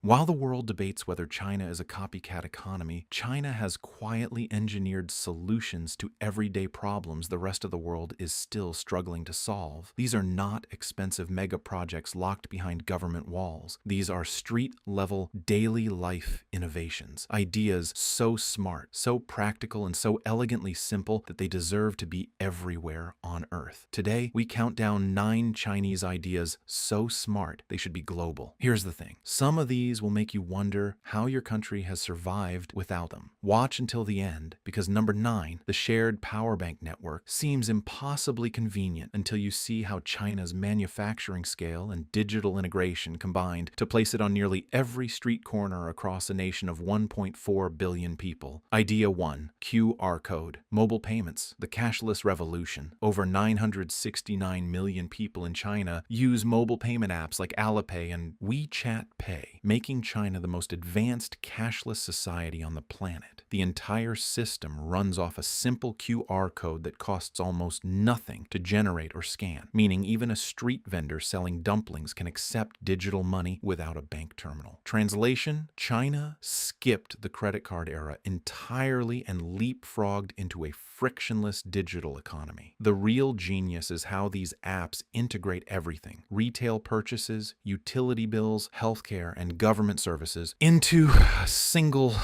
While the world debates whether China is a copycat economy, China has quietly engineered solutions to everyday problems the rest of the world is still struggling to solve. These are not expensive mega projects locked behind government walls. These are street-level, daily life innovations. Ideas so smart, so practical, and so elegantly simple that they deserve to be everywhere on Earth. Today, we count down 9 Chinese ideas so smart they should be global. Here's the thing. Some of these will make you wonder how your country has survived without them. Watch until the end, because number 9, the shared power bank network, seems impossibly convenient until you see how China's manufacturing scale and digital integration combined to place it on nearly every street corner across a nation of 1.4 billion people. Idea 1, QR code. Mobile payments, the cashless revolution. Over 969 million people in China use mobile payment apps like Alipay and WeChat Pay, making China the most advanced cashless society on the planet. The entire system runs off a simple QR code that costs almost nothing to generate or scan, meaning even a street vendor selling dumplings can accept digital money without a bank terminal. Translation: China skipped the credit card era entirely and leapfrogged into a frictionless digital economy. The real genius is how these apps integrate everything: retail purchases, utility bills, healthcare, and government services into a single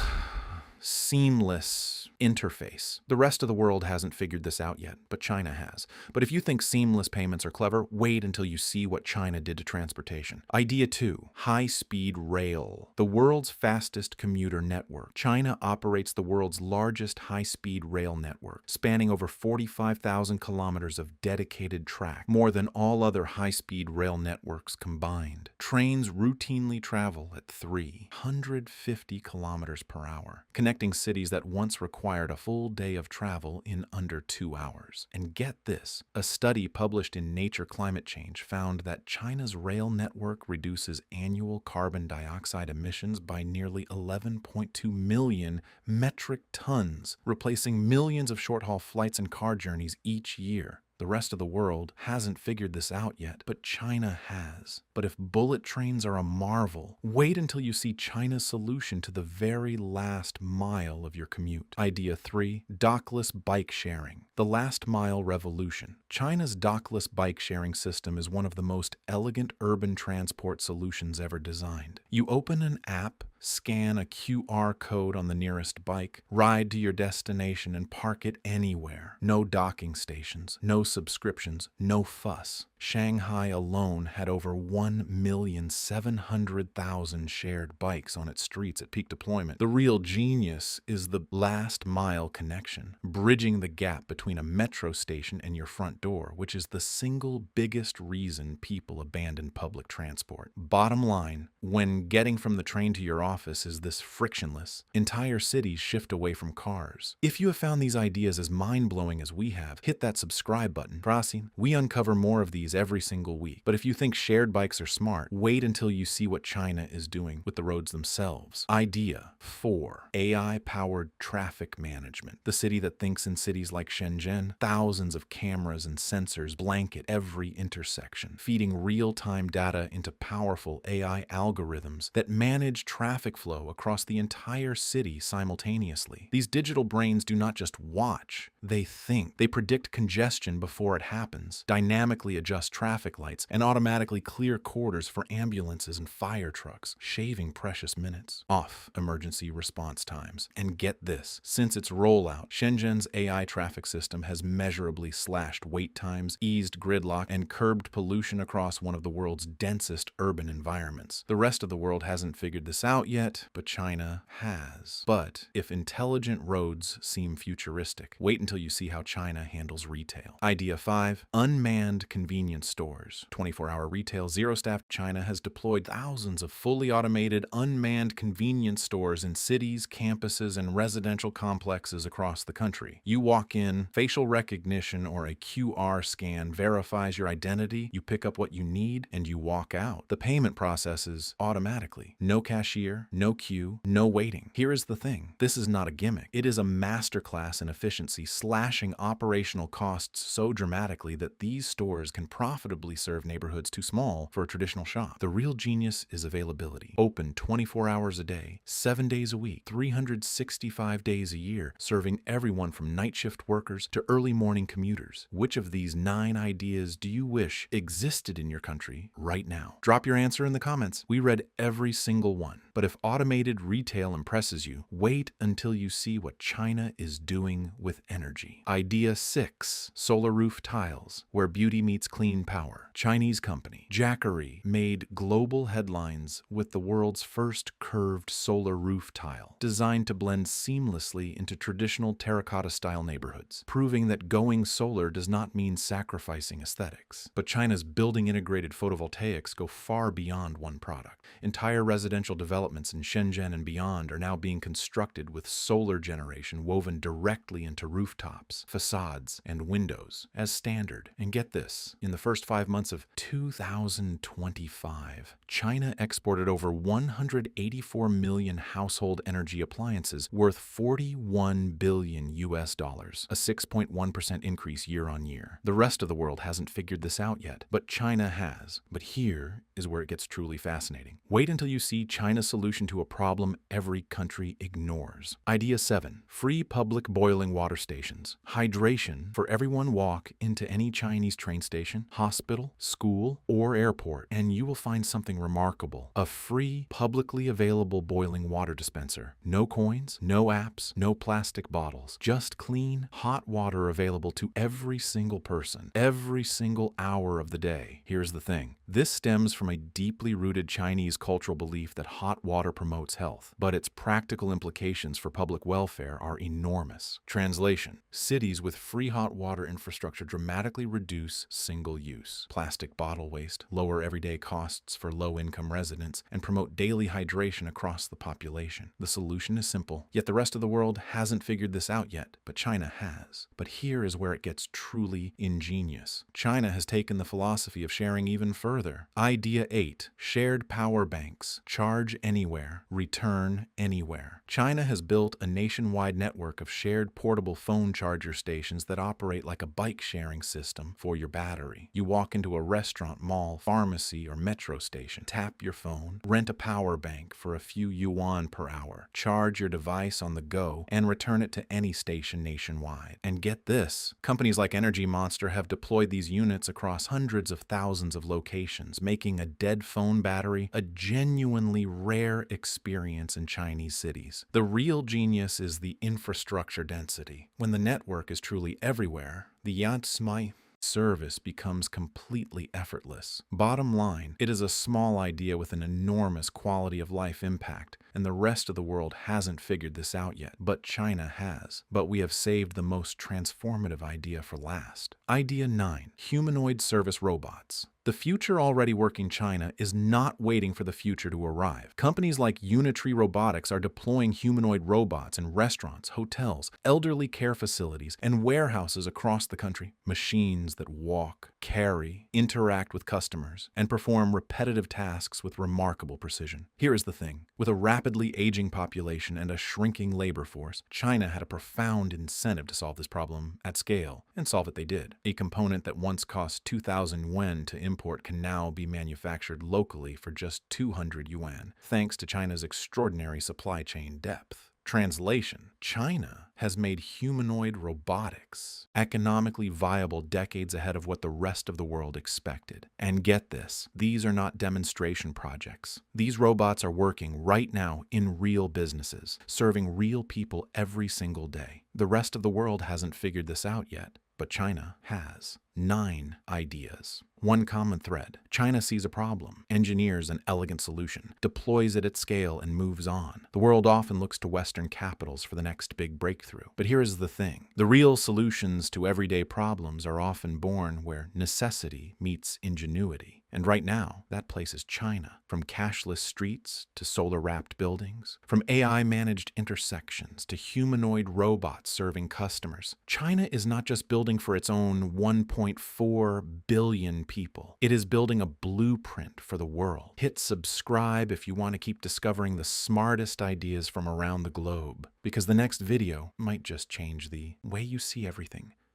seamless interface. The rest of the world hasn't figured this out yet, but China has. But if you think seamless payments are clever, wait until you see what China did to transportation. Idea 2, high-speed rail. The world's fastest commuter network. China operates the world's largest high-speed rail network, spanning over 45,000 kilometers of dedicated track, more than all other high-speed rail networks combined. Trains routinely travel at 350 kilometers per hour, connecting cities that once required a full day of travel in under 2 hours. And get this, a study published in Nature Climate Change found that China's rail network reduces annual carbon dioxide emissions by nearly 11.2 million metric tons, replacing millions of short-haul flights and car journeys each year. The rest of the world hasn't figured this out yet, but China has. But if bullet trains are a marvel, wait until you see China's solution to the very last mile of your commute. Idea 3, dockless bike sharing. The last mile revolution. China's dockless bike sharing system is one of the most elegant urban transport solutions ever designed. You open an app, scan a QR code on the nearest bike, ride to your destination, and park it anywhere. No docking stations, no subscriptions, no fuss. Shanghai alone had over 1,700,000 shared bikes on its streets at peak deployment. The real genius is the last mile connection, bridging the gap between a metro station and your front door, which is the single biggest reason people abandon public transport. Bottom line, when getting from the train to your office is this frictionless, entire cities shift away from cars. If you have found these ideas as mind-blowing as we have, hit that subscribe button. Prasim, we uncover more of these every single week. But if you think shared bikes are smart, wait until you see what China is doing with the roads themselves. Idea 4, AI-powered traffic management. The city that thinks in cities like Shenzhen, thousands of cameras and sensors blanket every intersection, feeding real-time data into powerful AI algorithms that manage traffic flow across the entire city simultaneously. These digital brains do not just watch, they think. They predict congestion before it happens, dynamically adjust traffic lights, and automatically clear corridors for ambulances and fire trucks, shaving precious minutes off emergency response times. And get this, since its rollout, Shenzhen's AI traffic system has measurably slashed wait times, eased gridlock, and curbed pollution across one of the world's densest urban environments. The rest of the world hasn't figured this out yet, but China has. But if intelligent roads seem futuristic, wait until you see how China handles retail. Idea 5, unmanned convenience stores. 24-hour retail, zero-staff. China has deployed thousands of fully automated, unmanned convenience stores in cities, campuses, and residential complexes across the country. You walk in, facial recognition or a QR scan verifies your identity, you pick up what you need, and you walk out. The payment processes automatically. No cashier, failure, no queue, no waiting. Here is the thing. This is not a gimmick. It is a masterclass in efficiency, slashing operational costs so dramatically that these stores can profitably serve neighborhoods too small for a traditional shop. The real genius is availability. Open 24 hours a day, 7 days a week, 365 days a year, serving everyone from night shift workers to early morning commuters. Which of these 9 ideas do you wish existed in your country right now? Drop your answer in the comments. We read every single one. But if automated retail impresses you, wait until you see what China is doing with energy. Idea 6, solar roof tiles, where beauty meets clean power. Chinese company Jackery made global headlines with the world's first curved solar roof tile, designed to blend seamlessly into traditional terracotta-style neighborhoods, proving that going solar does not mean sacrificing aesthetics. But China's building integrated photovoltaics go far beyond one product. Entire residential developments in Shenzhen and beyond are now being constructed with solar generation woven directly into rooftops, facades, and windows as standard. And get this, in the first 5 months of 2025, China exported over 184 million household energy appliances worth $41 billion, a 6.1% increase year on year. The rest of the world hasn't figured this out yet, but China has. But here is where it gets truly fascinating. Wait until you see China's solution to a problem every country ignores. Idea 7, free public boiling water stations. Hydration for everyone. Walk into any Chinese train station, hospital, school, or airport, and you will find something remarkable. A free, publicly available boiling water dispenser. No coins, no apps, no plastic bottles. Just clean, hot water available to every single person, every single hour of the day. Here's the thing. This stems from a deeply rooted Chinese cultural belief that hot water promotes health, but its practical implications for public welfare are enormous. Translation: cities with free hot water infrastructure dramatically reduce single-use plastic bottle waste, lower everyday costs for low-income residents, and promote daily hydration across the population. The solution is simple, yet the rest of the world hasn't figured this out yet, but China has. But here is where it gets truly ingenious. China has taken the philosophy of sharing even further. Idea 8, shared power banks. Charge anywhere, return anywhere. China has built a nationwide network of shared portable phone charger stations that operate like a bike sharing system for your battery. You walk into a restaurant, mall, pharmacy, or metro station, tap your phone, rent a power bank for a few yuan per hour, charge your device on the go, and return it to any station nationwide. And get this, companies like Energy Monster have deployed these units across hundreds of thousands of locations, making a dead phone battery a genuinely rare experience in Chinese cities. The real genius is the infrastructure density. When the network is truly everywhere, the Yansmai service becomes completely effortless. Bottom line, it is a small idea with an enormous quality of life impact, and the rest of the world hasn't figured this out yet, but China has. But we have saved the most transformative idea for last. Idea 9, humanoid service robots. The future already working China is not waiting for the future to arrive. Companies like Unitree Robotics are deploying humanoid robots in restaurants, hotels, elderly care facilities, and warehouses across the country. Machines that walk, carry, interact with customers, and perform repetitive tasks with remarkable precision. Here is the thing. With a rapidly aging population and a shrinking labor force, China had a profound incentive to solve this problem at scale, and solve it they did. A component that once cost 2,000 yuan to import can now be manufactured locally for just 200 yuan, thanks to China's extraordinary supply chain depth. Translation: China has made humanoid robotics economically viable decades ahead of what the rest of the world expected. And get this, these are not demonstration projects. These robots are working right now in real businesses, serving real people every single day. The rest of the world hasn't figured this out yet, but China has. 9 ideas. One common thread. China sees a problem, engineers an elegant solution, deploys it at scale, and moves on. The world often looks to Western capitals for the next big breakthrough. But here is the thing. The real solutions to everyday problems are often born where necessity meets ingenuity. And right now, that place is China. From cashless streets to solar-wrapped buildings, from AI-managed intersections to humanoid robots serving customers, China is not just building for its own 1.5 1.4 billion people. It is building a blueprint for the world. Hit subscribe if you want to keep discovering the smartest ideas from around the globe, because the next video might just change the way you see everything.